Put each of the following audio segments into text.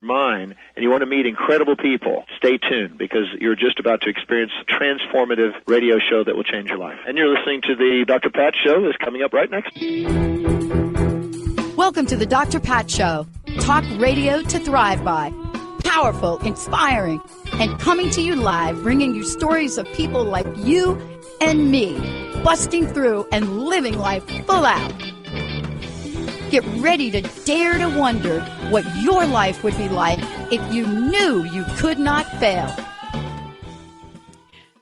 mind and you want to meet incredible people, stay tuned, because you're just about to experience a transformative radio show that will change your life. And you're listening to the Dr. Pat Show that's coming up right next. Welcome to the Dr. Pat Show. Talk radio to thrive by. Powerful, inspiring, and coming to you live, bringing you stories of people like you and me, busting through and living life full out. Get ready to dare to wonder what your life would be like if you knew you could not fail.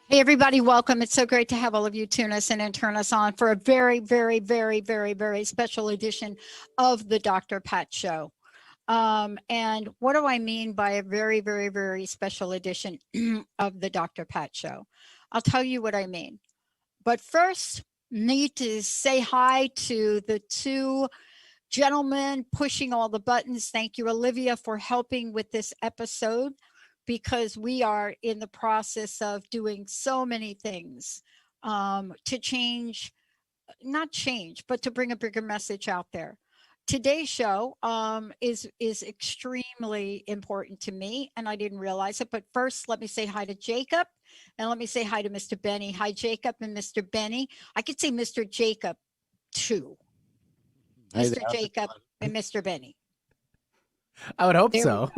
Hey, everybody, welcome. It's so great to have all of you tune us in and turn us on for a very, very, very, very, very special edition of the Dr. Pat Show. And what do I mean by a very, very, very special edition of the Dr. Pat Show? I'll tell you what I mean. But first, need to say hi to the two gentlemen pushing all the buttons. Thank you, Olivia, for helping with this episode, because we are in the process of doing so many things to change, not change, but to bring a bigger message out there. Today's show is extremely important to me, and I didn't realize it. But first, let me say hi to Jacob, and let me say hi to Mr. Benny. Hi, Jacob and Mr. Benny. I could say Mr. Jacob, too. Mr. Jacob and Mr. Benny. I would hope so.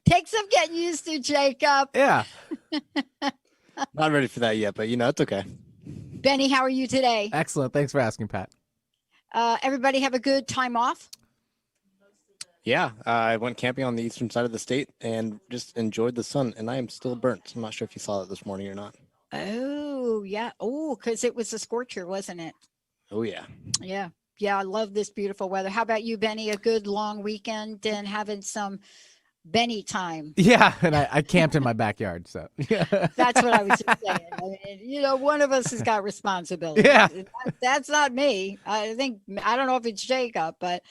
Take some getting used to, Jacob. Yeah. Not ready for that yet, but it's okay. Benny, how are you today? Excellent. Thanks for asking, Pat. Everybody have a good time off? Yeah, I went camping on the eastern side of the state and just enjoyed the sun, and I am still burnt. I'm not sure if you saw that this morning or not. Oh, yeah. Oh, because it was a scorcher, wasn't it? Oh, yeah. Yeah. Yeah, I love this beautiful weather. How about you, Benny? A good long weekend and having some Benny time. Yeah, and I camped in my backyard, so. That's what I was just saying. I mean, one of us has got responsibility. Yeah. That's not me. I don't know if it's Jacob, but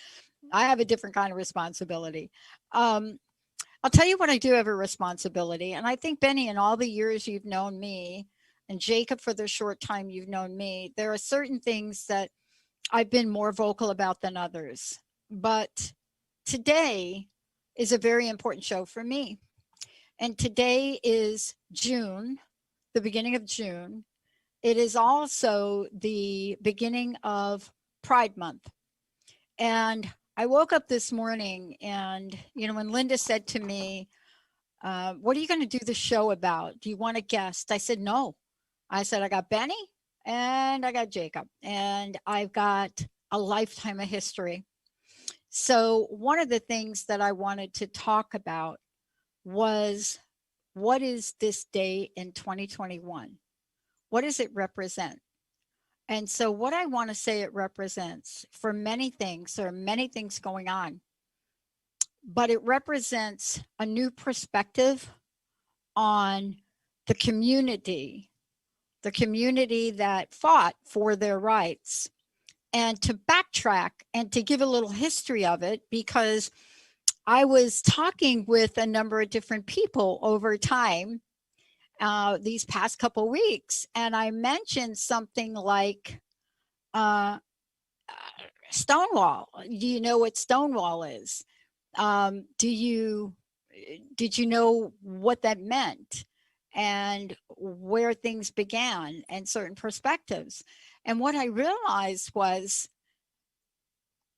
I have a different kind of responsibility. I'll tell you what, I do have a responsibility. And I think, Benny, in all the years you've known me, and Jacob, for the short time you've known me, there are certain things that I've been more vocal about than others. But today is a very important show for me. And today is June, the beginning of June. It is also the beginning of Pride Month. And I woke up this morning and, when Linda said to me, what are you going to do the show about? Do you want a guest? I said, no. I said, I got Benny and I got Jacob, and I've got a lifetime of history. So one of the things that I wanted to talk about was, what is this day in 2021? What does it represent? And so what I want to say it represents, for many things, there are many things going on, but it represents a new perspective on the community that fought for their rights. And to backtrack and to give a little history of it, because I was talking with a number of different people over time these past couple weeks, and I mentioned something like Stonewall. Do you know what Stonewall is? Did you know what that meant and where things began and certain perspectives? And what I realized was,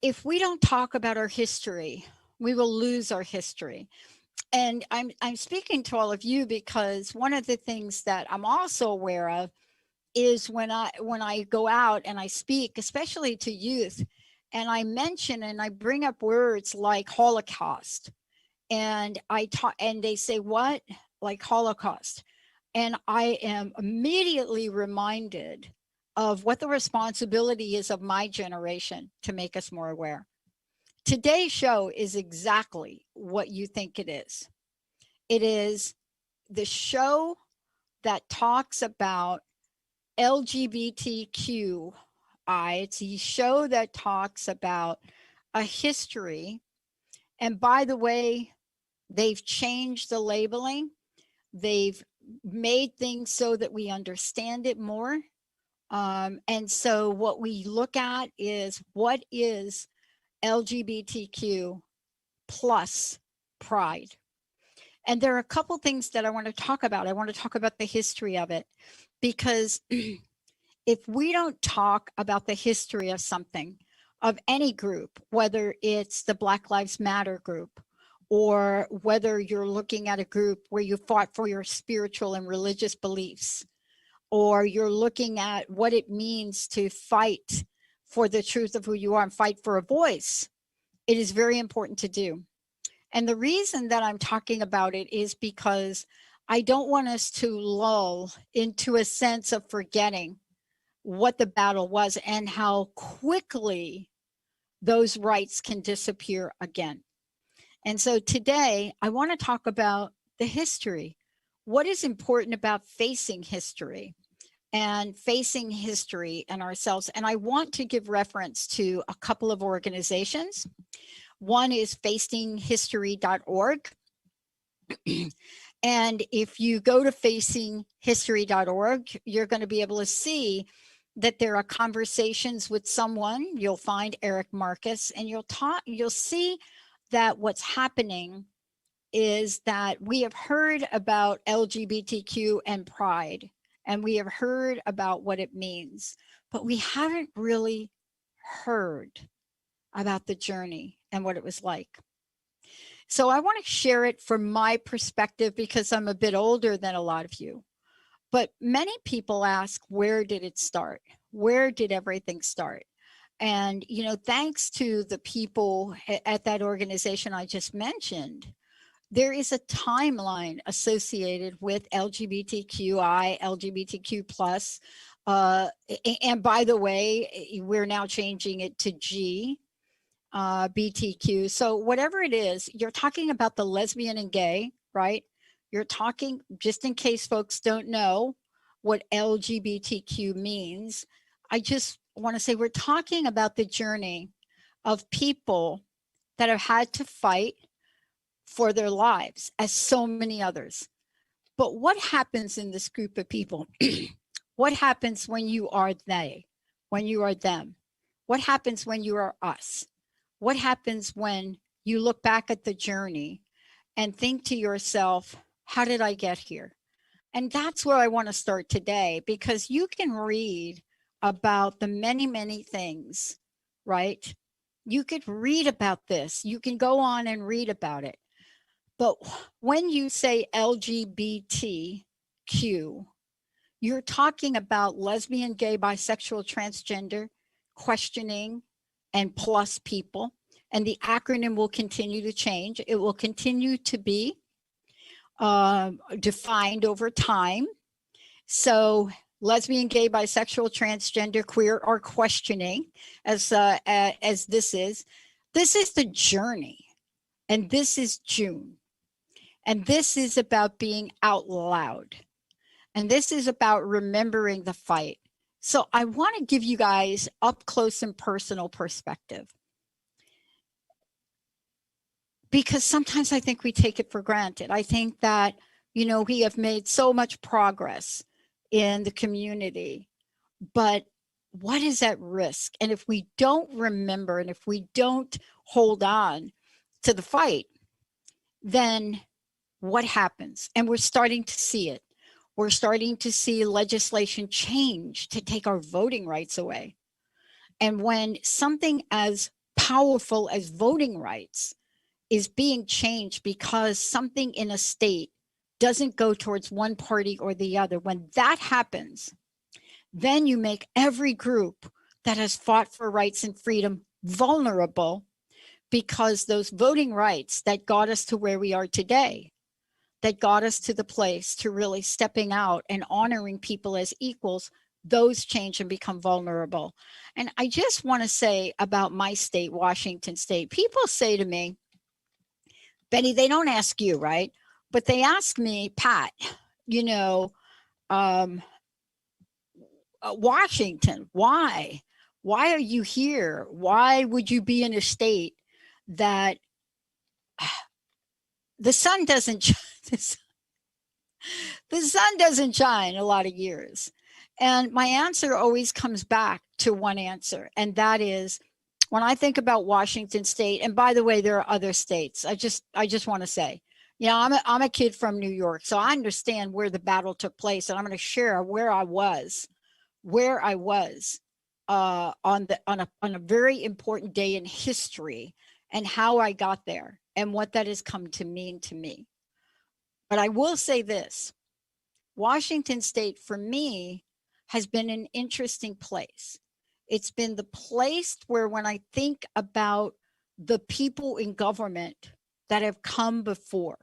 if we don't talk about our history, we will lose our history. And I'm speaking to all of you because one of the things that I'm also aware of is when I go out and I speak, especially to youth, and I mention and I bring up words like Holocaust, and and they say, what? Like Holocaust. And I am immediately reminded of what the responsibility is of my generation to make us more aware. Today's show is exactly what you think it is. It is the show that talks about LGBTQ. It's the show that talks about a history. And by the way, they've changed the labeling. They've made things so that we understand it more. And so what we look at is, what is LGBTQ plus pride. And there are a couple things that I want to talk about. I want to talk about the history of it, because if we don't talk about the history of something, of any group, whether it's the Black Lives Matter group, or whether you're looking at a group where you fought for your spiritual and religious beliefs, or you're looking at what it means to fight for the truth of who you are and fight for a voice, it is very important to do. And the reason that I'm talking about it is because I don't want us to lull into a sense of forgetting what the battle was and how quickly those rights can disappear again. And so today I want to talk about the history. What is important about facing history and ourselves? And I want to give reference to a couple of organizations. One is facinghistory.org. And if you go to facinghistory.org, you're going to be able to see that there are conversations with someone. You'll find Eric Marcus, and you'll see that what's happening is that we have heard about LGBTQ and pride, and we have heard about what it means, but we haven't really heard about the journey and what it was like. So I want to share it from my perspective because I'm a bit older than a lot of you. But many people ask, where did it start? Where did everything start? And, you know, thanks to the people at that organization I just mentioned, there is a timeline associated with LGBTQI, LGBTQ plus. And by the way, we're now changing it to G. BTQ. So whatever it is, you're talking about the lesbian and gay, right? You're talking, just in case folks don't know what LGBTQ means, I just want to say we're talking about the journey of people that have had to fight for their lives, as so many others. But what happens in this group of people? What happens when you are they, when you are them? What happens when you are us? What happens when you look back at the journey and think to yourself, how did I get here? And that's where I want to start today, because you can read about the many, many things, right? You could read about this. You can go on and read about it. But when you say LGBTQ, you're talking about lesbian, gay, bisexual, transgender, questioning, and plus people. And the acronym will continue to change. It will continue to be defined over time. So lesbian, gay, bisexual, transgender, queer, or questioning, as this is the journey. And this is June. And this is about being out loud. And this is about remembering the fight. So I want to give you guys up close and personal perspective, because sometimes I think we take it for granted. I think that, you know, we have made so much progress in the community, but what is at risk? And if we don't remember, and if we don't hold on to the fight, then what happens? And we're starting to see it. We're starting to see legislation change to take our voting rights away. And when something as powerful as voting rights is being changed because something in a state doesn't go towards one party or the other, when that happens, then you make every group that has fought for rights and freedom vulnerable, because those voting rights that got us to where we are today, that got us to the place to really stepping out and honoring people as equals, those change and become vulnerable. And I just want to say about my state, Washington State, people say to me, Betty, they don't ask you, right? But they ask me, Pat, you know, Washington, why? Why are you here? Why would you be in a state that the sun doesn't the sun doesn't shine a lot of years? And my answer always comes back to one answer, and that is, when I think about Washington State, and by the way, there are other states. I just want to say, I'm a kid from New York, so I understand where the battle took place, and I'm going to share where I was on a very important day in history, and how I got there, and what that has come to mean to me. But I will say this: Washington State, for me, has been an interesting place. It's been the place where, when I think about the people in government that have come before,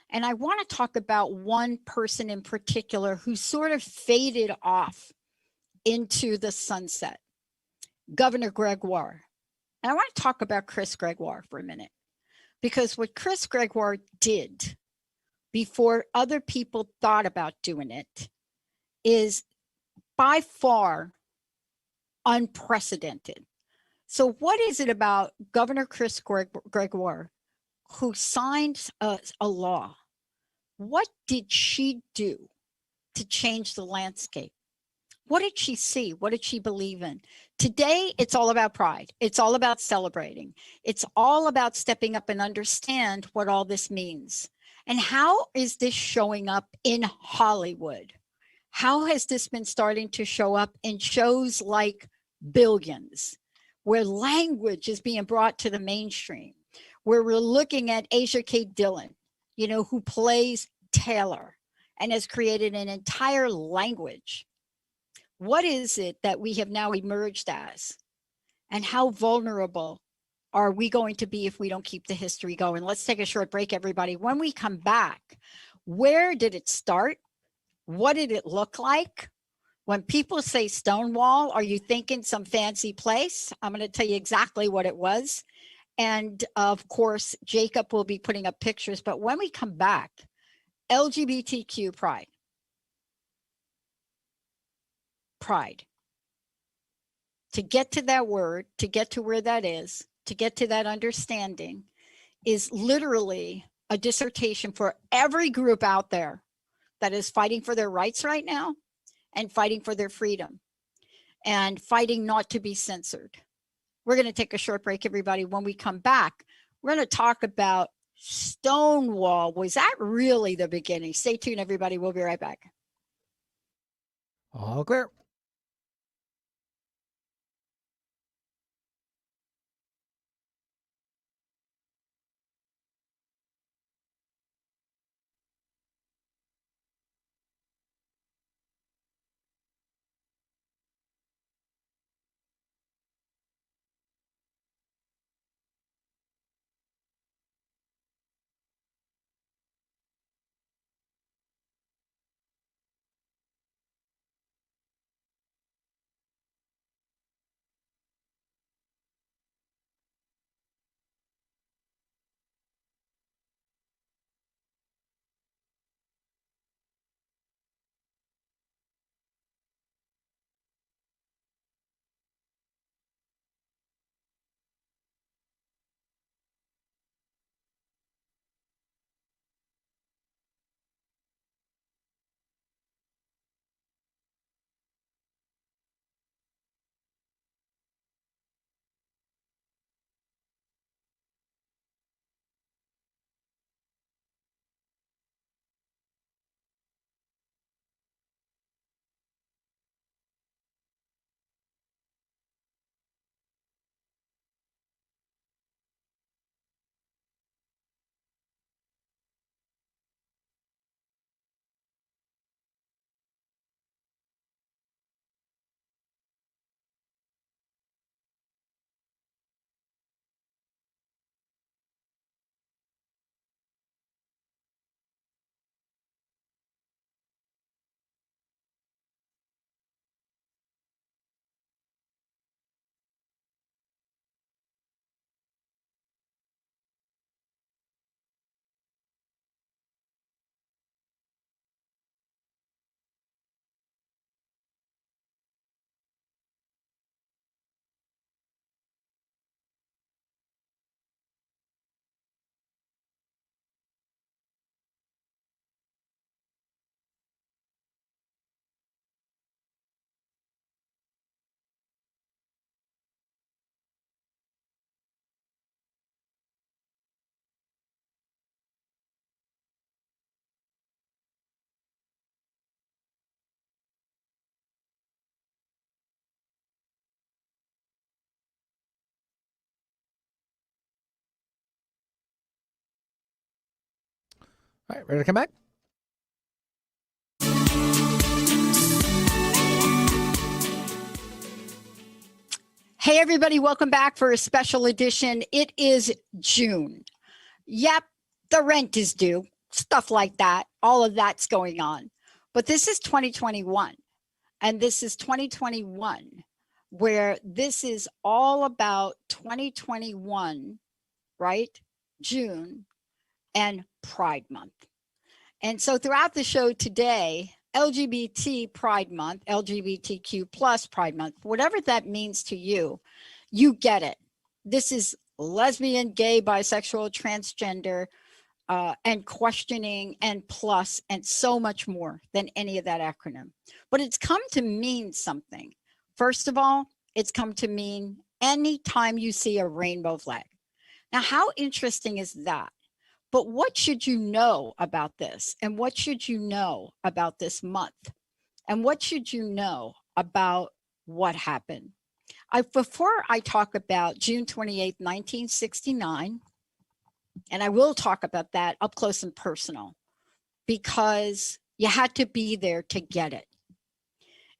and I want to talk about one person in particular who sort of faded off into the sunset, Governor Gregoire. And I want to talk about Chris Gregoire for a minute, because what Chris Gregoire did before other people thought about doing it is by far unprecedented. So what is it about Governor Chris Gregoire, who signed a law? What did she do to change the landscape? What did she see? What did she believe in? Today, it's all about pride. It's all about celebrating. It's all about stepping up and understand what all this means. And how is this showing up in Hollywood? How has this been starting to show up in shows like Billions, where language is being brought to the mainstream, where we're looking at Asia K. Dillon, who plays Taylor and has created an entire language? What is it that we have now emerged as? And how vulnerable are we going to be if we don't keep the history going? Let's take a short break, everybody. When we come back, where did it start? What did it look like? When people say Stonewall, are you thinking some fancy place? I'm going to tell you exactly what it was. And of course, Jacob will be putting up pictures. But when we come back, LGBTQ pride. To get to that word, to get to where that is, to get to that understanding, is literally a dissertation for every group out there that is fighting for their rights right now, and fighting for their freedom, and fighting not to be censored. We're going to take a short break, everybody. When we come back, we're going to talk about Stonewall. Was that really the beginning? Stay tuned, everybody. We'll be right back. All clear. All right, ready to come back? Hey, everybody, welcome back for a special edition. It is June. Yep, the rent is due, stuff like that. All of that's going on. But this is 2021, and this is 2021, where this is all about 2021, right? June and Pride Month. And so throughout the show today, LGBT Pride Month, LGBTQ plus Pride Month, whatever that means to you, you get it. This is lesbian, gay, bisexual, transgender, and questioning and plus and so much more than any of that acronym. But it's come to mean something. First of all, it's come to mean anytime you see a rainbow flag. Now, how interesting is that? But what should you know about this? And what should you know about this month? And what should you know about what happened? Before I talk about June 28th, 1969, and I will talk about that up close and personal, because you had to be there to get it.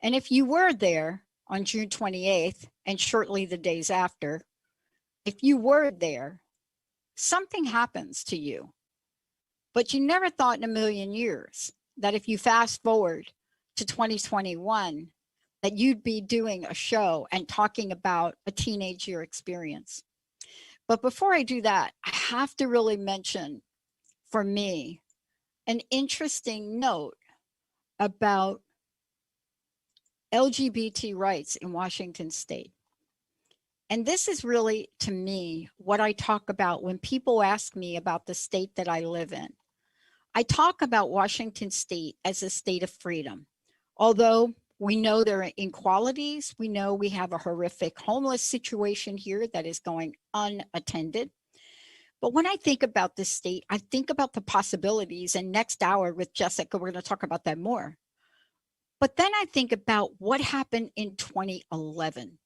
And if you were there on June 28th and shortly the days after, if you were there, something happens to you. But you never thought in a million years that if you fast forward to 2021, that you'd be doing a show and talking about a teenage year experience. But before I do that, I have to really mention, for me, an interesting note about LGBT rights in Washington State. And this is really, to me, what I talk about when people ask me about the state that I live in. I talk about Washington State as a state of freedom. Although we know there are inequalities, we know we have a horrific homeless situation here that is going unattended. But when I think about this state, I think about the possibilities. And next hour with Jessica, we're going to talk about that more. But then I think about what happened in 2011.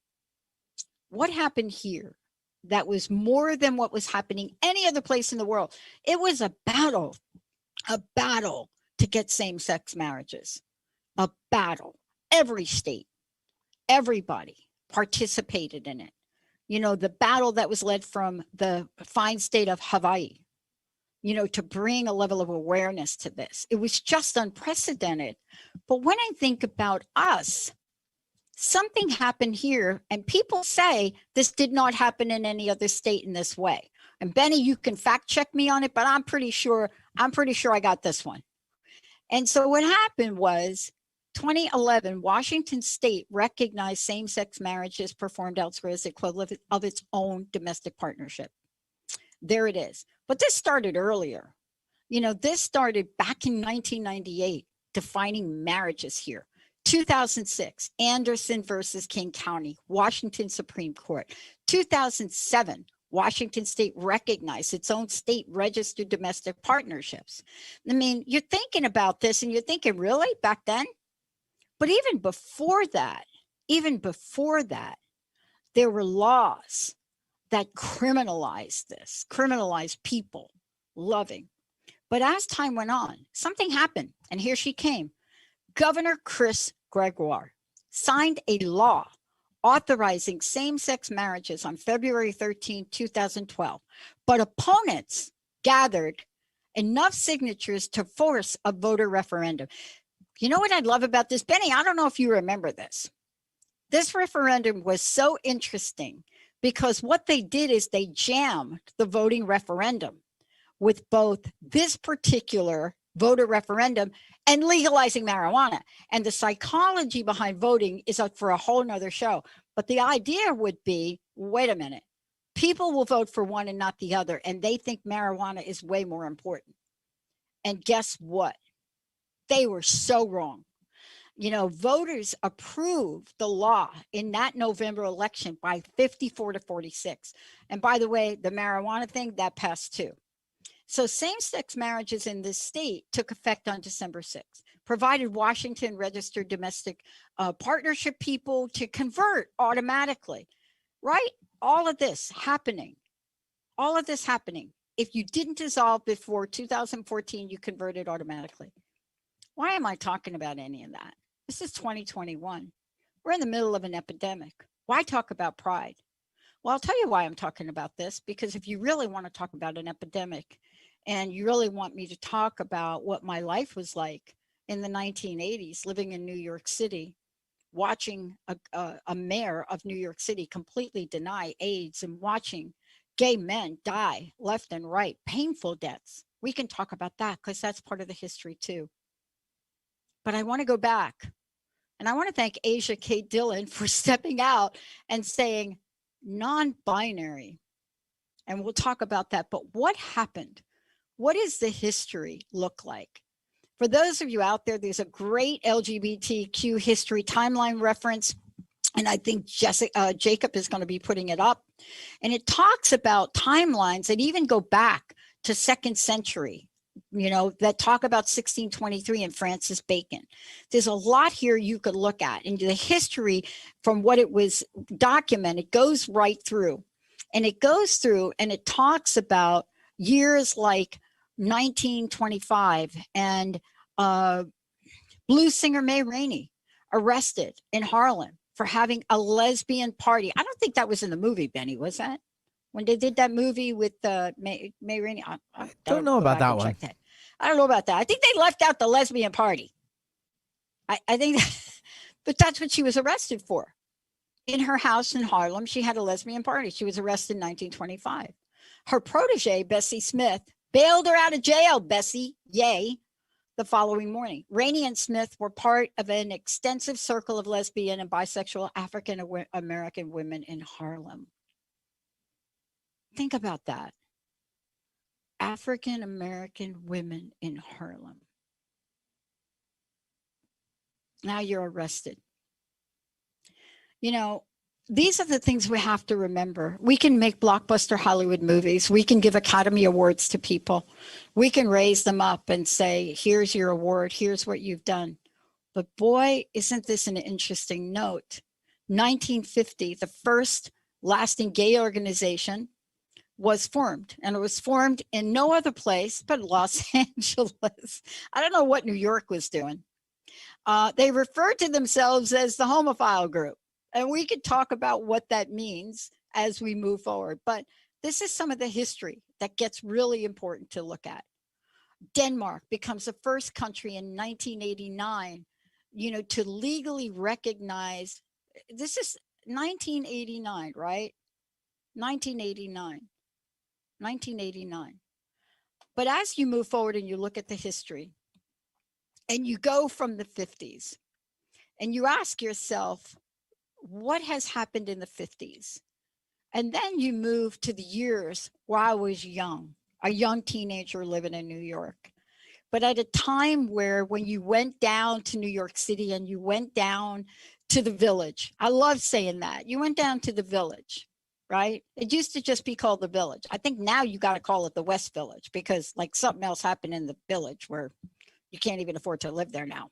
What happened here that was more than what was happening any other place in the world? It was a battle to get same-sex marriages, a battle. Every state, everybody participated in it. You know, the battle that was led from the fine state of Hawaii, you know, to bring a level of awareness to this. It was just unprecedented. But when I think about us, something happened here, and people say this did not happen in any other state in this way. And Benny, you can fact check me on it, but I'm pretty sure I got this one. And so what happened was 2011, Washington State recognized same-sex marriages performed elsewhere as the equivalent of its own domestic partnership. There it is. But this started earlier. You know, this started back in 1998, defining marriages here. 2006, Anderson versus King County, Washington Supreme Court. 2007, Washington State recognized its own state registered domestic partnerships. I mean, you're thinking about this and you're thinking, really, back then? But even before that, there were laws that criminalized this, criminalized people loving. But as time went on, something happened, and here she came. Governor Chris Gregoire signed a law authorizing same-sex marriages on February 13, 2012. But opponents gathered enough signatures to force a voter referendum. You know what I love about this? Benny, I don't know if you remember this. This referendum was so interesting because what they did is they jammed the voting referendum with both this particular voter referendum and legalizing marijuana. And the psychology behind voting is up for a whole nother show. But the idea would be, wait a minute, people will vote for one and not the other, and they think marijuana is way more important. And guess what? They were so wrong. You know, voters approved the law in that November election by 54-46. And by the way, the marijuana thing, that passed too. So same-sex marriages in this state took effect on December 6th, provided Washington registered domestic partnership people to convert automatically, right? All of this happening if you didn't dissolve before 2014, you converted automatically. Why am I talking about any of that? This is 2021. We're in the middle of an epidemic. Why talk about pride? Well, I'll tell you why I'm talking about this, because if you really want to talk about an epidemic and you really want me to talk about what my life was like in the 1980s, living in New York City, watching a mayor of New York City completely deny AIDS and watching gay men die left and right, painful deaths. We can talk about that because that's part of the history too. But I want to go back, and I want to thank Asia Kate Dillon for stepping out and saying non-binary. And we'll talk about that. But what happened? What does the history look like? For those of you out there, there's a great LGBTQ history timeline reference. And I think Jacob is going to be putting it up. And it talks about timelines that even go back to 2nd century, that talk about 1623 and Francis Bacon. There's a lot here you could look at. And the history from what it was documented goes right through. And it goes through and it talks about years like 1925 and blues singer May Rainey arrested in Harlem for having a lesbian party. I don't think that was in the movie, Benny, was that? When they did that movie with May Rainey? I don't know about that one. I don't know about that. I think they left out the lesbian party. I think, but that's what she was arrested for. In her house in Harlem, she had a lesbian party. She was arrested in 1925. Her protege, Bessie Smith, bailed her out of jail, Bessie, yay, the following morning. Rainey and Smith were part of an extensive circle of lesbian and bisexual African American women in Harlem. Think about that. African American women in Harlem. Now you're arrested. These are the things we have to remember. We can make blockbuster Hollywood movies. We can give Academy Awards to people. We can raise them up and say, here's your award. Here's what you've done. But boy, isn't this an interesting note? 1950, the first lasting gay organization was formed. And it was formed in no other place but Los Angeles. I don't know what New York was doing. They referred to themselves as the Homophile Group. And we could talk about what that means as we move forward. But this is some of the history that gets really important to look at. Denmark becomes the first country in 1989, to legally recognize, this is 1989, right? 1989. But as you move forward and you look at the history and you go from the 50s and you ask yourself, what has happened in the 50s? And then you move to the years where I was young, a young teenager living in New York. But at a time where when you went down to New York City and you went down to the Village, I love saying that. You went down to the Village, right? It used to just be called the Village. I think now you got to call it the West Village because like something else happened in the Village where you can't even afford to live there now.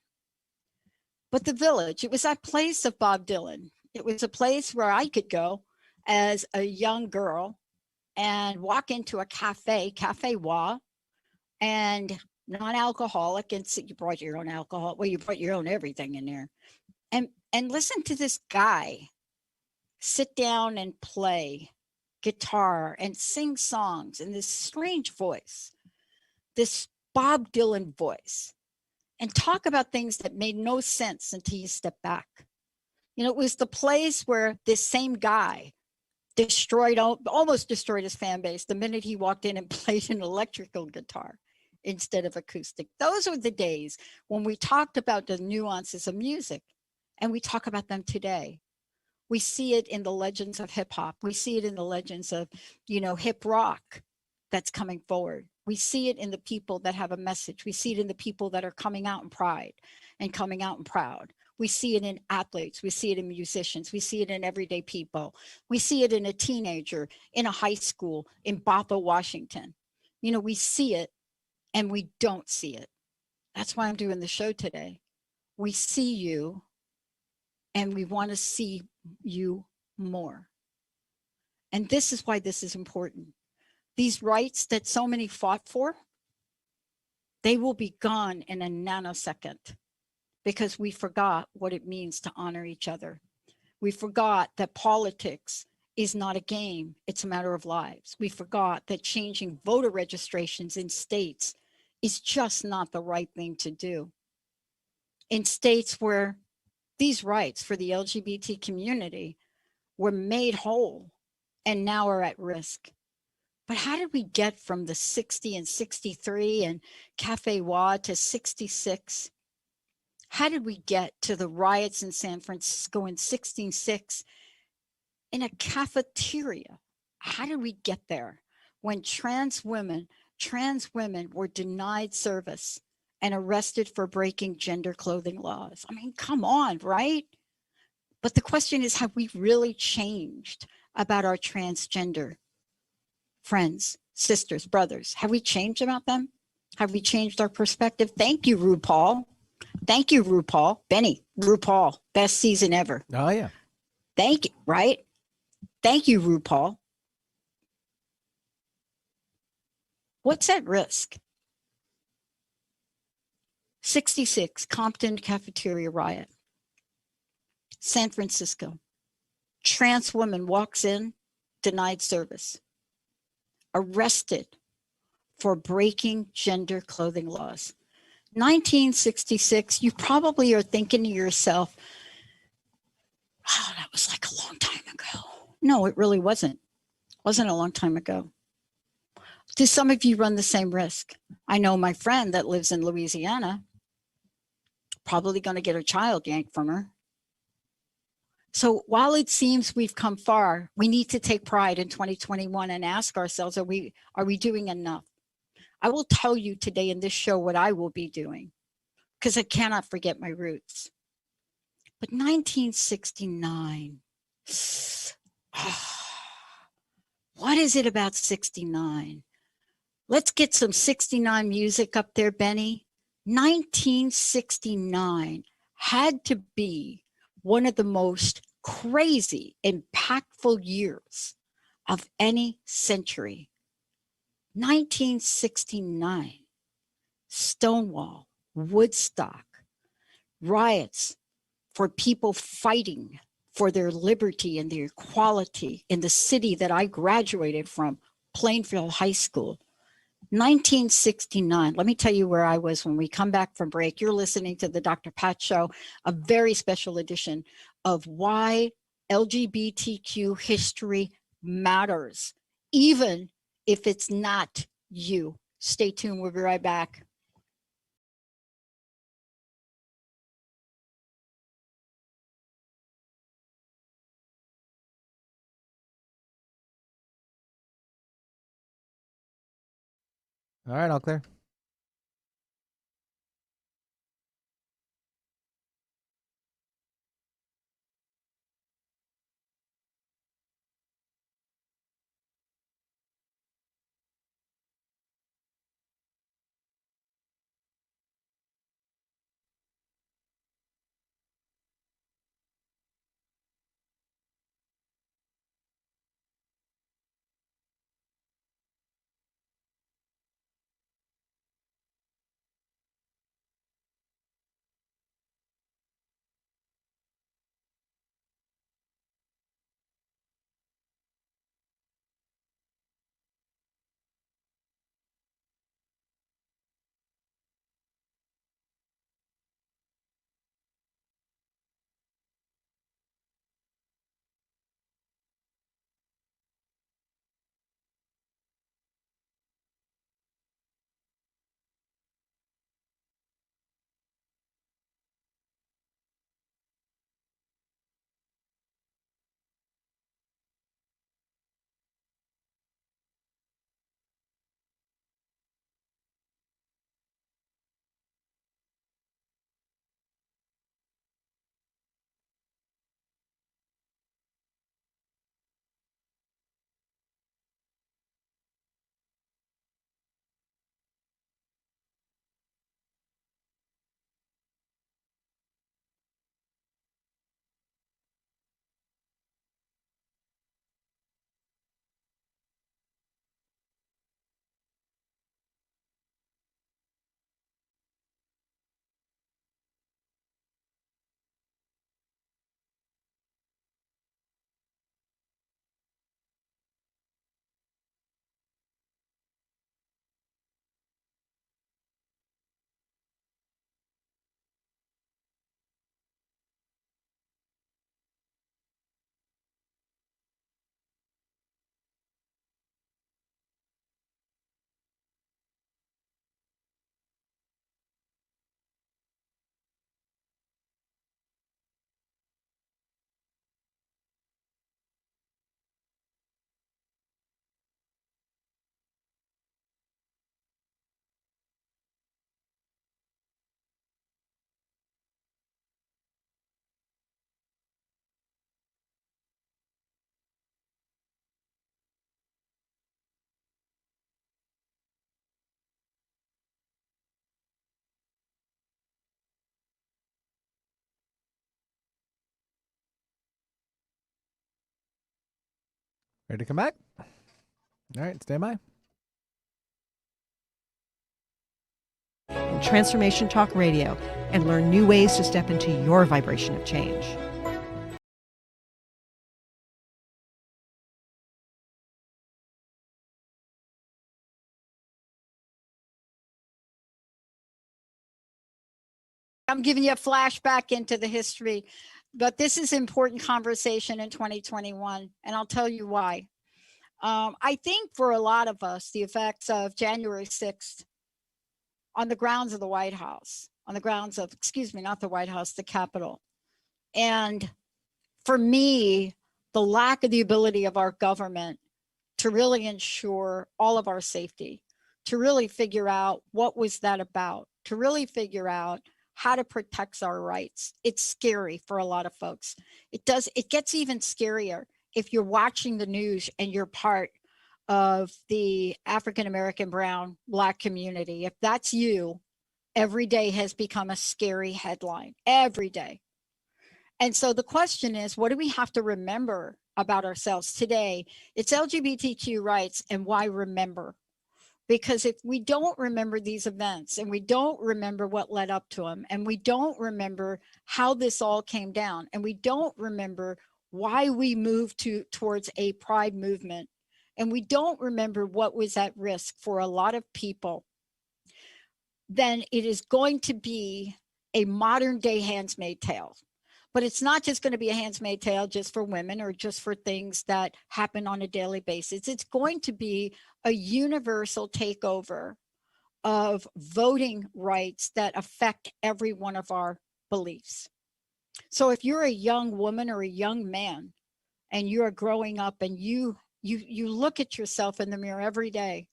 But the Village, it was that place of Bob Dylan. It was a place where I could go as a young girl and walk into a cafe wa, and non-alcoholic, and so you brought your own alcohol. Well, you brought your own everything in there, and listen to this guy sit down and play guitar and sing songs in this strange voice, this Bob Dylan voice, and talk about things that made no sense until you step back. It was the place where this same guy almost destroyed his fan base the minute he walked in and played an electrical guitar instead of acoustic. Those were the days when we talked about the nuances of music, and we talk about them today. We see it in the legends of hip hop. We see it in the legends of, hip rock that's coming forward. We see it in the people that have a message. We see it in the people that are coming out in pride and coming out in proud. We see it in athletes. We see it in musicians. We see it in everyday people. We see it in a teenager, in a high school, in Bothell, Washington. We see it and we don't see it. That's why I'm doing the show today. We see you and we want to see you more. And this is why this is important, these rights that so many fought for, they will be gone in a nanosecond because we forgot what it means to honor each other. We forgot that politics is not a game, it's a matter of lives. We forgot that changing voter registrations in states is just not the right thing to do. In states where these rights for the LGBT community were made whole and now are at risk. But how did we get from the 60 and 63 and Cafe Wa to 66? How did we get to the riots in San Francisco in 66 in a cafeteria? How did we get there when trans women were denied service and arrested for breaking gender clothing laws? I mean, come on, right? But the question is, have we really changed about our transgender friends, sisters, brothers? Have we changed about them? Have we changed our perspective? Thank you, RuPaul. Thank you, RuPaul. Benny, RuPaul, best season ever. Oh, yeah. Thank you, right? Thank you, RuPaul. What's at risk? 66, Compton cafeteria riot. San Francisco. Trans woman walks in, denied service. Arrested for breaking gender clothing laws. 1966, you probably are thinking to yourself, oh, that was like a long time ago. No, it really wasn't. It wasn't a long time ago. Do some of you run the same risk? I know my friend that lives in Louisiana, probably going to get her child yanked from her. So while it seems we've come far, we need to take pride in 2021 and ask ourselves, are we doing enough? I will tell you today in this show what I will be doing, because I cannot forget my roots. But 1969, what is it about 69? Let's get some 69 music up there, Benny. 1969 had to be one of the most crazy, impactful years of any century. 1969, Stonewall, Woodstock, riots for people fighting for their liberty and their equality in the city that I graduated from, Plainfield High School. 1969. Let me tell you where I was when we come back from break. You're listening to the Dr. Pat Show, a very special edition of why LGBTQ history matters, even if it's not you. Stay tuned. We'll be right back. All right, all clear. Ready to come back? All right, stand by. Transformation Talk Radio and learn new ways to step into your vibration of change. I'm giving you a flashback into the history, but this is important conversation in 2021, and I'll tell you why. I think for a lot of us, the effects of January 6th on the grounds of the White House, on the grounds of, excuse me, not the White House, the Capitol. And for me, the lack of the ability of our government to really ensure all of our safety, to really figure out what was that about, to really figure out how to protect our rights. It's scary for a lot of folks. It gets even scarier if you're watching the news and you're part of the African American, brown, Black community. If that's you, every day has become a scary headline, every day. And so the question is, what do we have to remember about ourselves today? It's LGBTQ rights, and why remember? Because if we don't remember these events, and we don't remember what led up to them, and we don't remember how this all came down, and we don't remember why we moved towards a pride movement, and we don't remember what was at risk for a lot of people, then it is going to be a modern day Handmaid's Tale. But it's not just going to be a Handmaid's Tale just for women or just for things that happen on a daily basis. It's going to be a universal takeover of voting rights that affect every one of our beliefs. So if you're a young woman or a young man and you're growing up and you look at yourself in the mirror every day,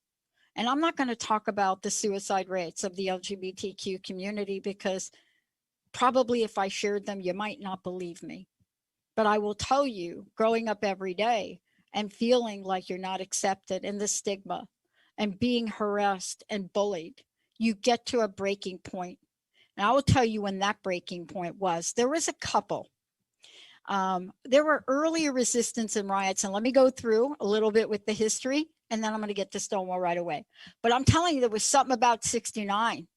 and I'm not going to talk about the suicide rates of the LGBTQ community, because probably if I shared them, you might not believe me. But I will tell you, growing up every day and feeling like you're not accepted, and the stigma and being harassed and bullied, you get to a breaking point. And I will tell you when that breaking point was. There was a couple. There were earlier resistance and riots, and let me go through a little bit with the history, and then I'm going to get to Stonewall right away. But I'm telling you, there was something about 69.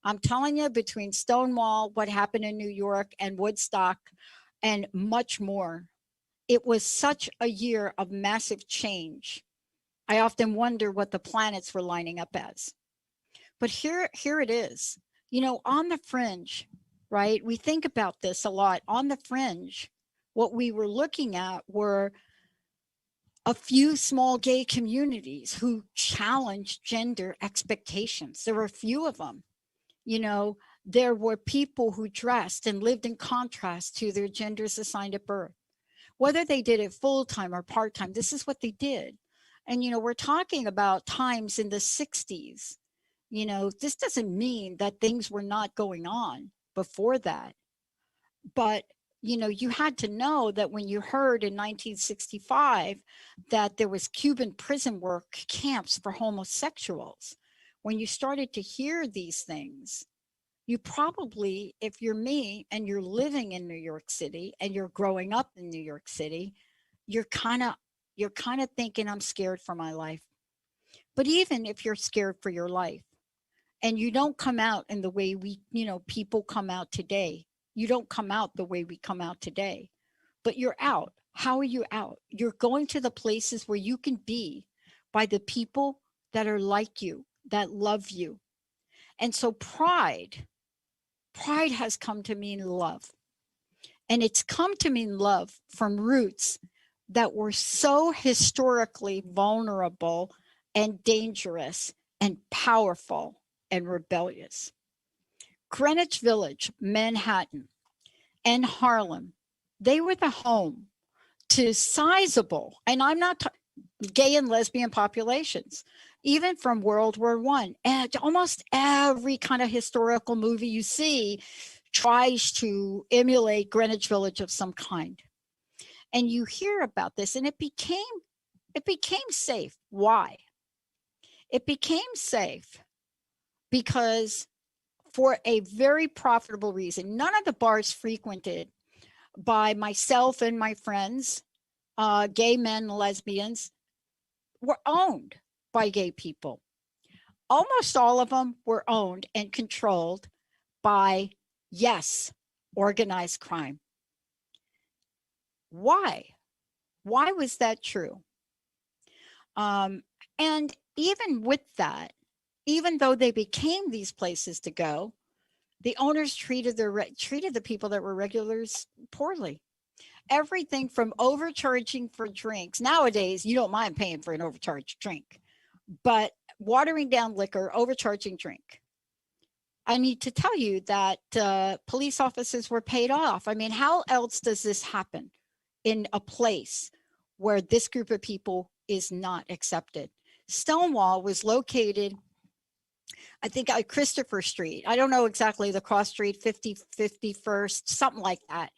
I'm telling you, between Stonewall, what happened in New York, and Woodstock, and much more, it was such a year of massive change. I often wonder what the planets were lining up as. But here it is. You know, on the fringe, right? We think about this a lot. On the fringe, what we were looking at were a few small gay communities who challenged gender expectations. There were a few of them. You know, there were people who dressed and lived in contrast to their genders assigned at birth. Whether they did it full-time or part-time, this is what they did. And, you know, we're talking about times in the 60s. You know, this doesn't mean that things were not going on before that. But, you know, you had to know that when you heard in 1965 that there was Cuban prison work camps for homosexuals, when you started to hear these things, you probably, if you're me and you're living in New York City and you're growing up in New York City, you're kind of thinking, I'm scared for my life. But even if you're scared for your life and you don't come out in the way we, you know, people come out today, you don't come out the way we come out today, but you're out. How are you out? You're going to the places where you can be by the people that are like you, that love you. And so pride has come to mean love. And it's come to mean love from roots that were so historically vulnerable and dangerous and powerful and rebellious. Greenwich Village, Manhattan, and Harlem, they were the home to sizable, and I'm not gay and lesbian populations, even from World War I. And almost every kind of historical movie you see tries to emulate Greenwich Village of some kind. And you hear about this, and it became safe. Why? It became safe because for a very profitable reason. None of the bars frequented by myself and my friends gay men and lesbians were owned by gay people. Almost all of them were owned and controlled by, yes, organized crime. Why? Why was that true? And even with that, even though they became these places to go, the owners treated the people that were regulars poorly. Everything from overcharging for drinks. Nowadays, you don't mind paying for an overcharged drink, but watering down liquor, overcharging drink. I need to tell you that police officers were paid off. I mean, how else does this happen in a place where this group of people is not accepted? Stonewall was located, I think, at Christopher Street. I don't know exactly the cross street, 51st, something like that.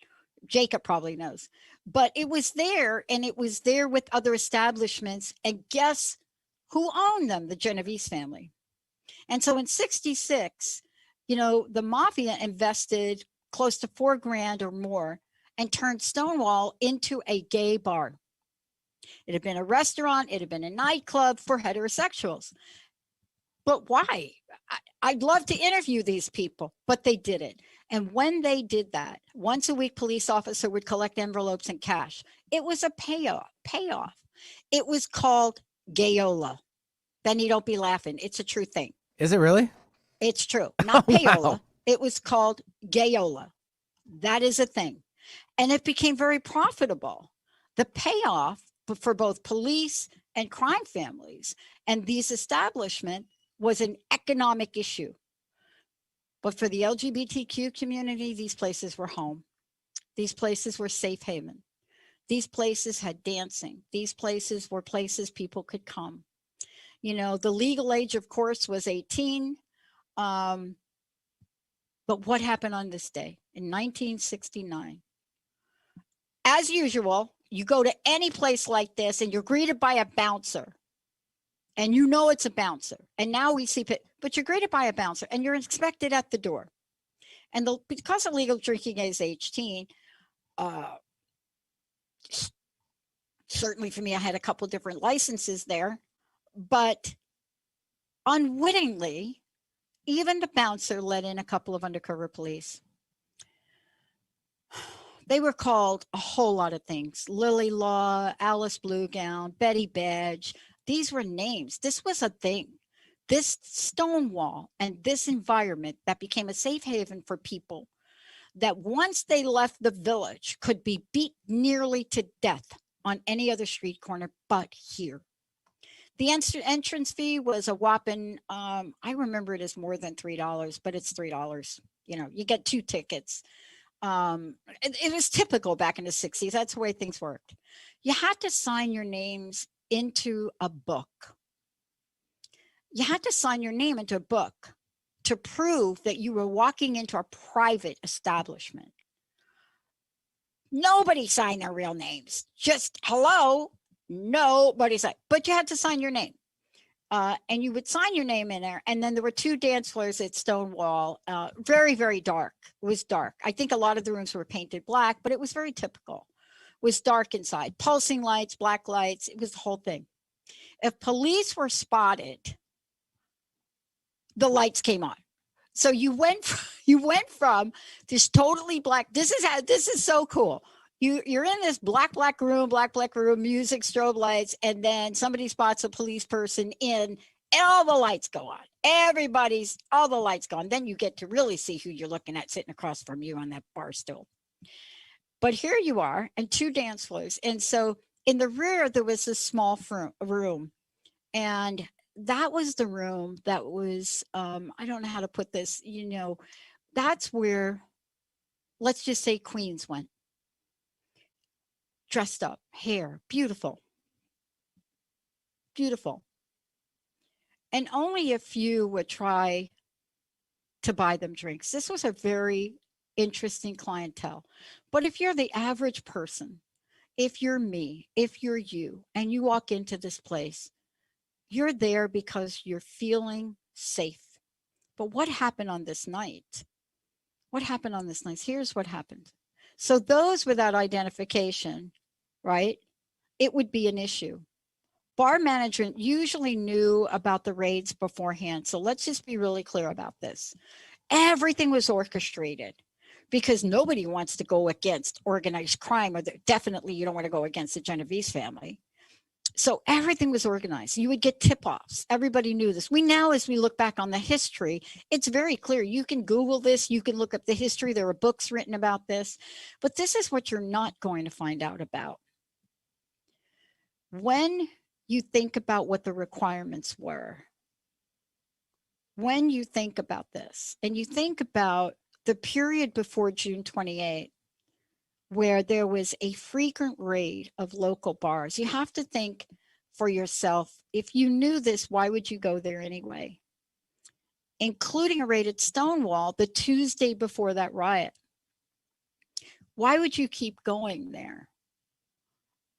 Jacob probably knows. But it was there, and it was there with other establishments. And guess who owned them? The Genovese family. And so in 66, the mafia invested close to $4,000 or more and turned Stonewall into a gay bar. It had been a restaurant. It had been a nightclub for heterosexuals. But why? I'd love to interview these people, but they didn't. And when they did that, once a week, police officer would collect envelopes and cash. It was a payoff. It was called gayola. Benny, don't be laughing. It's a true thing. Is it really? It's true. Not payola. Wow. It was called gayola. That is a thing. And it became very profitable. The payoff for both police and crime families and these establishments was an economic issue. But for the LGBTQ community, these places were home. These places were safe haven. These places had dancing. These places were places people could come. The legal age, of course, was 18. But what happened on this day in 1969? As usual, you go to any place like this and you're greeted by a bouncer. And it's a bouncer. And now we see, but you're greeted by a bouncer and you're inspected at the door. And because of legal drinking age 18, certainly for me, I had a couple different licenses there, but unwittingly, even the bouncer let in a couple of undercover police. They were called a whole lot of things. Lily Law, Alice Bluegown, Betty Badge. These were names. This was a thing. This Stonewall and this environment that became a safe haven for people that once they left the village could be beat nearly to death on any other street corner but here. The entrance fee was a whopping, I remember it as more than $3, but it's $3. You get 2 tickets. It was typical back in the 60s. That's the way things worked. You had to sign your names into a book. You had to sign your name into a book to prove that you were walking into a private establishment. Nobody signed their real names. Just hello. Nobody signed, but you had to sign your name. And you would sign your name in there. And then there were 2 dance floors at Stonewall. Very, very dark. It was dark. I think a lot of the rooms were painted black, but it was very typical. It was dark inside. Pulsing lights, black lights. It was the whole thing. If police were spotted, the lights came on. So you went from this totally black. This is so cool. You're in this black room, music, strobe lights, and then somebody spots a police person in, and all the lights go on. All the lights go on. Then you get to really see who you're looking at sitting across from you on that bar stool. But here you are, and 2 dance floors. And so in the rear, there was this small room. And that was the room that was, I don't know how to put this, that's where, let's just say, queens went. Dressed up, hair, beautiful. And only a few would try to buy them drinks. This was a very interesting clientele. But if you're the average person, if you're me, if you're you, and you walk into this place, you're there because you're feeling safe. But what happened on this night? Here's what happened. So those without identification, right, it would be an issue. Bar management usually knew about the raids beforehand. So let's just be really clear about this. Everything was orchestrated because nobody wants to go against organized crime, or definitely you don't want to go against the Genovese family. So everything was organized. You would get tip-offs. Everybody knew this. We now, as we look back on the history, it's very clear. You can Google this. You can look up the history. There are books written about this. But this is what you're not going to find out about. When you think about what the requirements were, when you think about this, and you think about the period before June 28, where there was a frequent raid of local bars, you have to think for yourself, if you knew this, why would you go there anyway? Including a raid at Stonewall the Tuesday before that riot. Why would you keep going there?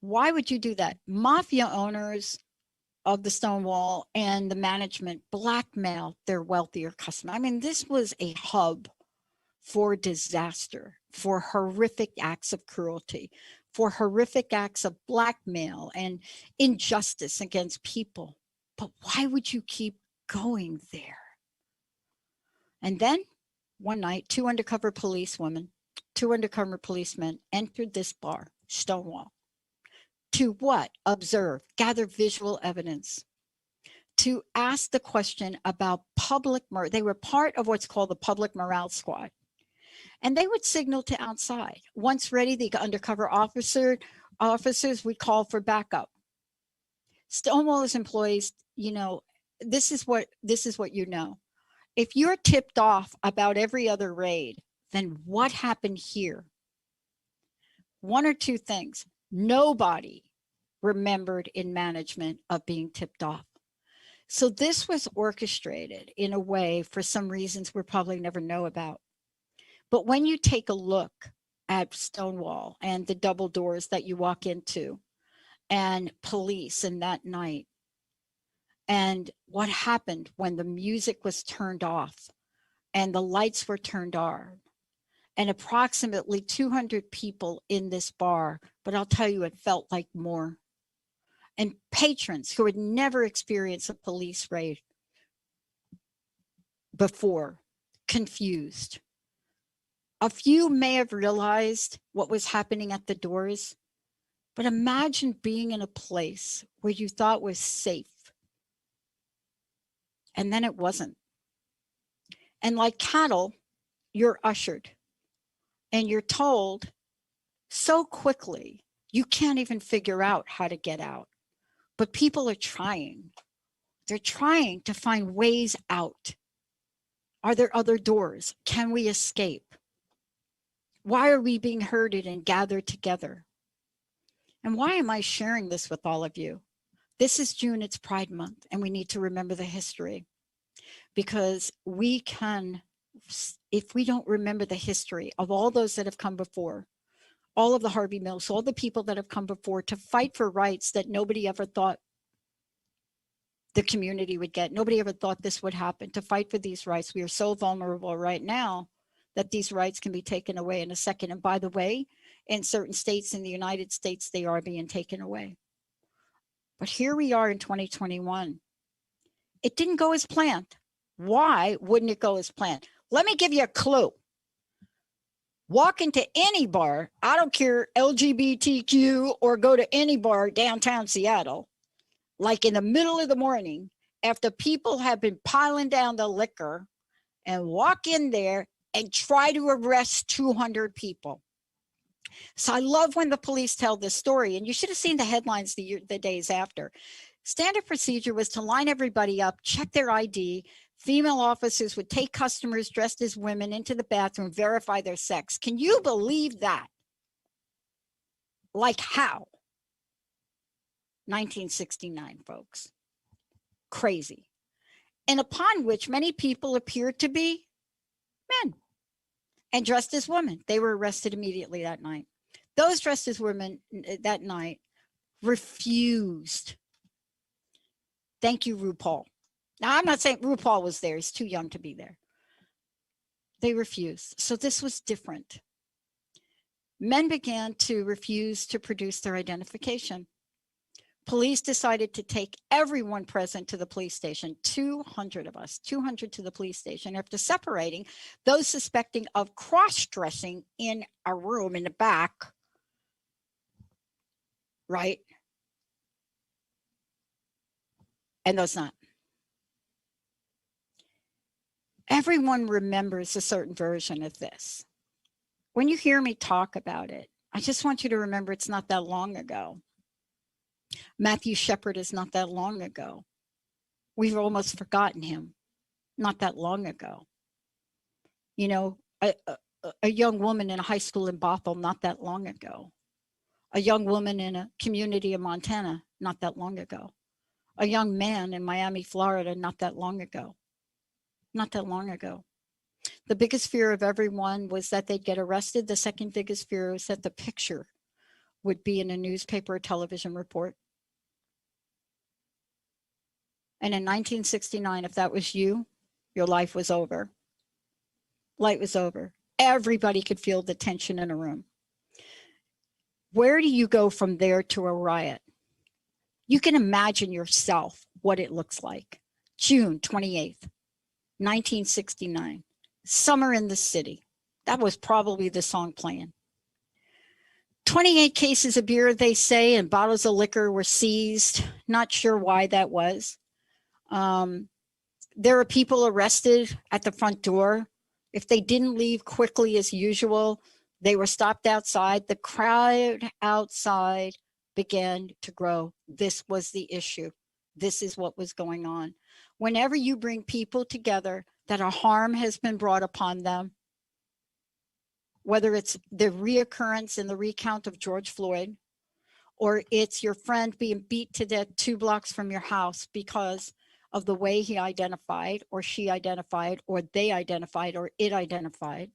Why would you do that? Mafia owners of the Stonewall and the management blackmailed their wealthier customers. I mean, this was a hub for disaster, for horrific acts of cruelty, for horrific acts of blackmail and injustice against people. But why would you keep going there? And then one night, two undercover policemen entered this bar, Stonewall, to what? Observe, gather visual evidence, to ask the question about public morale. They were part of what's called the public morale squad. And they would signal to outside. Once ready, the undercover officers would call for backup. Stonewall's employees, you know, this is what you know. If you're tipped off about every other raid, then what happened here? One or two things. Nobody remembered in management of being tipped off. So this was orchestrated in a way for some reasons we'll probably never know about. But when you take a look at Stonewall and the double doors that you walk into and police in that night, and what happened when the music was turned off and the lights were turned on, and approximately 200 people in this bar, but I'll tell you, it felt like more. And patrons who had never experienced a police raid before, confused. A few may have realized what was happening at the doors, but imagine being in a place where you thought was safe, and then it wasn't. And like cattle, you're ushered, and you're told so quickly, you can't even figure out how to get out. But people are trying. They're trying to find ways out. Are there other doors? Can we escape? Why are we being herded and gathered together? And why am I sharing this with all of you? This is June, it's Pride Month, and we need to remember the history. Because we can, if we don't remember the history of all those that have come before, all of the Harvey Mills, all the people that have come before to fight for rights that nobody ever thought the community would get. Nobody ever thought this would happen, to fight for these rights. We are so vulnerable right now that these rights can be taken away in a second. And by the way, in certain states in the United States, they are being taken away. But here we are in 2021. It didn't go as planned. Why wouldn't it go as planned? Let me give you a clue. Walk into any bar, I don't care, LGBTQ, or go to any bar downtown Seattle, like in the middle of the morning, after people have been piling down the liquor, and walk in there and try to arrest 200 people. So I love when the police tell this story, and you should have seen the headlines the days after. Standard procedure was to line everybody up, check their ID. Female officers would take customers dressed as women into the bathroom, verify their sex. Can you believe that? Like how? 1969, folks. Crazy. And upon which many people appeared to be men and dressed as women. They were arrested immediately that night. Those dressed as women that night refused. Thank you, RuPaul. Now, I'm not saying RuPaul was there. He's too young to be there. They refused. So this was different. Men began to refuse to produce their identification. Police decided to take everyone present to the police station, 200 of us, 200 to the police station, after separating those suspecting of cross-dressing in a room in the back, right? And those not. Everyone remembers a certain version of this. When you hear me talk about it, I just want you to remember it's not that long ago. Matthew Shepard is not that long ago. We've almost forgotten him not that long ago. You know, a young woman in a high school in Bothell not that long ago. A young woman in a community in Montana not that long ago. A young man in Miami, Florida not that long ago. Not that long ago. The biggest fear of everyone was that they'd get arrested. The second biggest fear was that the picture would be in a newspaper or television report. And in 1969, if that was you, your life was over. Life was over. Everybody could feel the tension in a room. Where do you go from there to a riot? You can imagine yourself what it looks like. June 28th, 1969. Summer in the City. That was probably the song playing. 28 cases of beer, they say, and bottles of liquor were seized. Not sure why that was. There were people arrested at the front door. If they didn't leave quickly as usual, they were stopped outside. The crowd outside began to grow. This was the issue. This is what was going on. Whenever you bring people together that a harm has been brought upon them, whether it's the reoccurrence in the recount of George Floyd, or it's your friend being beat to death 2 blocks from your house because of the way he identified, or she identified, or they identified, or it identified,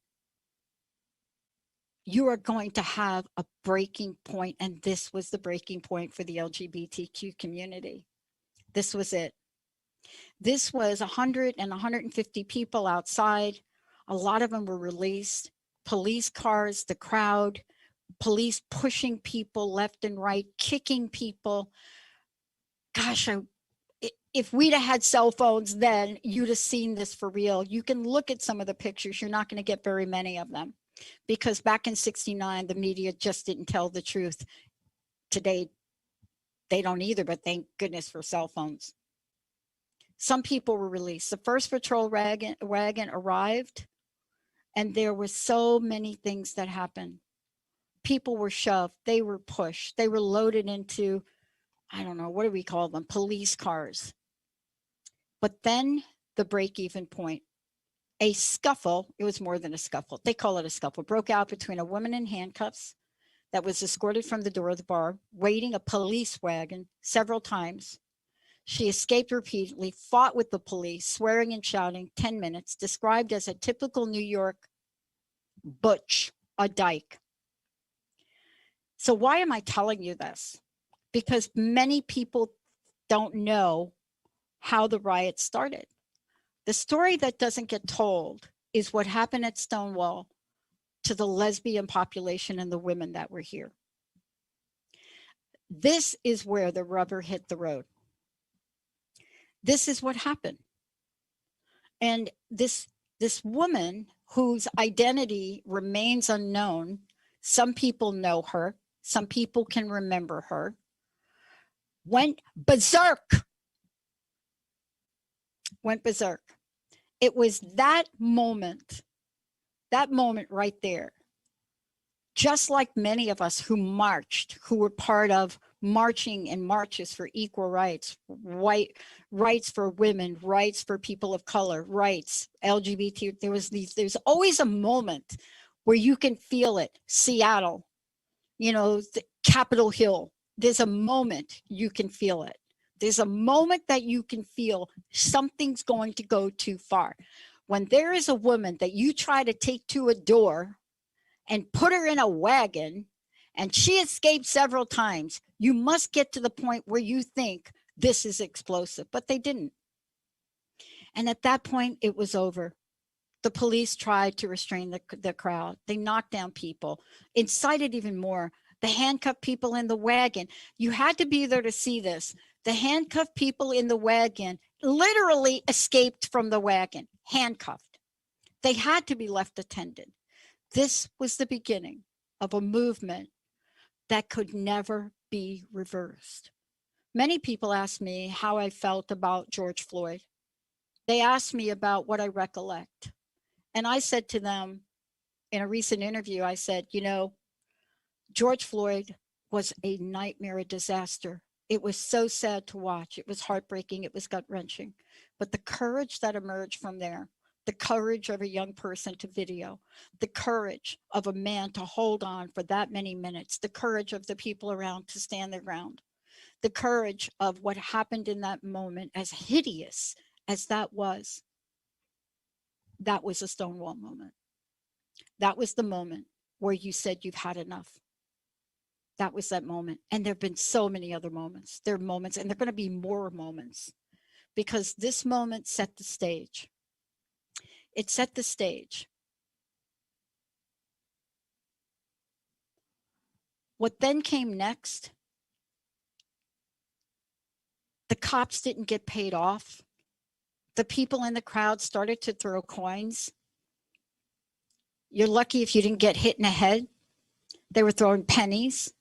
you are going to have a breaking point. And this was the breaking point for the LGBTQ community. This was it. This was 100 and 150 people outside. A lot of them were released. Police cars, the crowd, police pushing people left and right, kicking people. Gosh, if we'd have had cell phones then, you'd have seen this for real. You can look at some of the pictures. You're not going to get very many of them, because back in '69, the media just didn't tell the truth. Today, they don't either, but thank goodness for cell phones. Some people were released. The first patrol wagon arrived, and there were so many things that happened. People were shoved. They were pushed. They were loaded into, I don't know, what do we call them? Police cars. But then the break-even point, a scuffle, it was more than a scuffle, they call it a scuffle, broke out between a woman in handcuffs that was escorted from the door of the bar, waiting a police wagon several times. She escaped repeatedly, fought with the police, swearing and shouting, 10 minutes, described as a typical New York butch, a dyke. So why am I telling you this? Because many people don't know how the riot started. The story that doesn't get told is what happened at Stonewall to the lesbian population and the women that were here. This is where the rubber hit the road. This is what happened. And this woman whose identity remains unknown, some people know her, some people can remember her, went berserk. Went berserk. It was that moment right there, just like many of us who marched, who were part of marching and marches for equal rights, rights for women, rights for people of color, rights, LGBT. There's always a moment where you can feel it. Seattle, Capitol Hill. There's a moment you can feel it. There's a moment that you can feel something's going to go too far. When there is a woman that you try to take to a door and put her in a wagon, and she escaped several times, you must get to the point where you think this is explosive, but they didn't. And at that point, it was over. The police tried to restrain the crowd. They knocked down people, incited even more. The handcuffed people in the wagon. You had to be there to see this. The handcuffed people in the wagon literally escaped from the wagon, handcuffed. They had to be left attended. This was the beginning of a movement that could never be reversed. Many people ask me how I felt about George Floyd. They asked me about what I recollect. And I said to them in a recent interview, I said, you know, George Floyd was a nightmare, a disaster. It was so sad to watch. It was heartbreaking. It was gut-wrenching. But the courage that emerged from there, the courage of a young person to video, the courage of a man to hold on for that many minutes, the courage of the people around to stand their ground, the courage of what happened in that moment, as hideous as that was a Stonewall moment. That was the moment where you said you've had enough. That was that moment. And there have been so many other moments. There are moments, and there are going to be more moments, because this moment set the stage. It set the stage. What then came next, the cops didn't get paid off. The people in the crowd started to throw coins. You're lucky if you didn't get hit in the head. They were throwing pennies.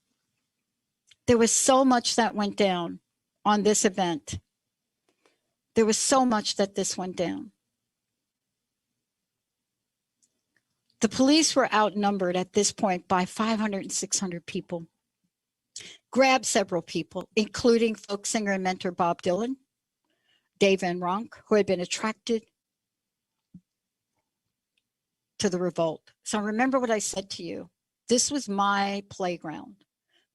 There was so much that went down on this event. There was so much that this went down. The police were outnumbered at this point by 500 and 600 people. Grabbed several people, including folk singer and mentor Bob Dylan, Dave Van Ronk, who had been attracted to the revolt. So remember what I said to you. This was my playground.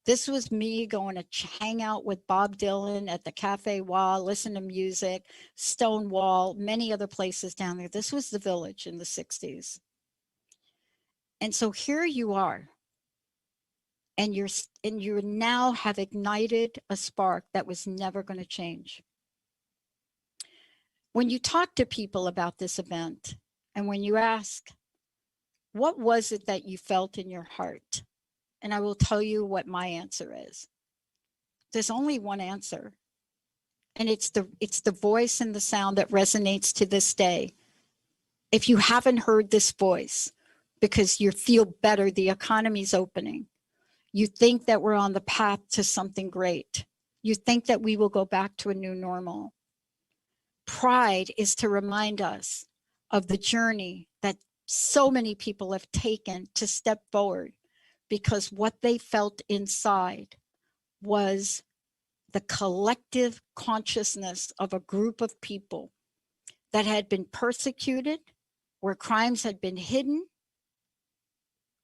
This was me going to hang out with Bob Dylan at the Cafe Wall, listen to music, Stonewall, many other places down there. This was the Village in the 60s. And so here you are, and you now have ignited a spark that was never going to change. When you talk to people about this event, and when you ask, what was it that you felt in your heart? And I will tell you what my answer is. There's only one answer. And it's the voice and the sound that resonates to this day. If you haven't heard this voice, because you feel better, the economy's opening, you think that we're on the path to something great, you think that we will go back to a new normal. Pride is to remind us of the journey that so many people have taken to step forward, because what they felt inside was the collective consciousness of a group of people that had been persecuted, where crimes had been hidden.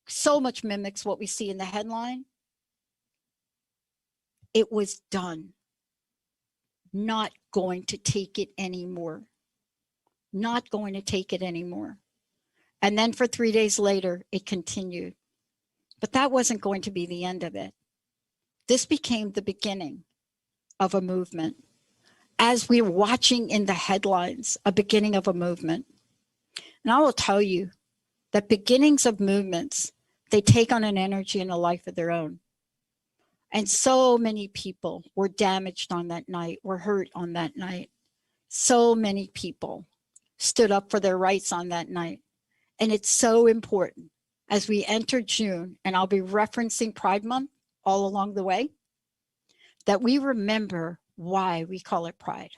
So much mimics what we see in the headline. It was done. Not going to take it anymore. Not going to take it anymore. And then for 3 days later, it continued. But that wasn't going to be the end of it. This became the beginning of a movement. As we were watching in the headlines, a beginning of a movement. And I will tell you that beginnings of movements, they take on an energy and a life of their own. And so many people were damaged on that night, were hurt on that night. So many people stood up for their rights on that night. And it's so important as we enter June, and I'll be referencing Pride Month all along the way, that we remember why we call it Pride.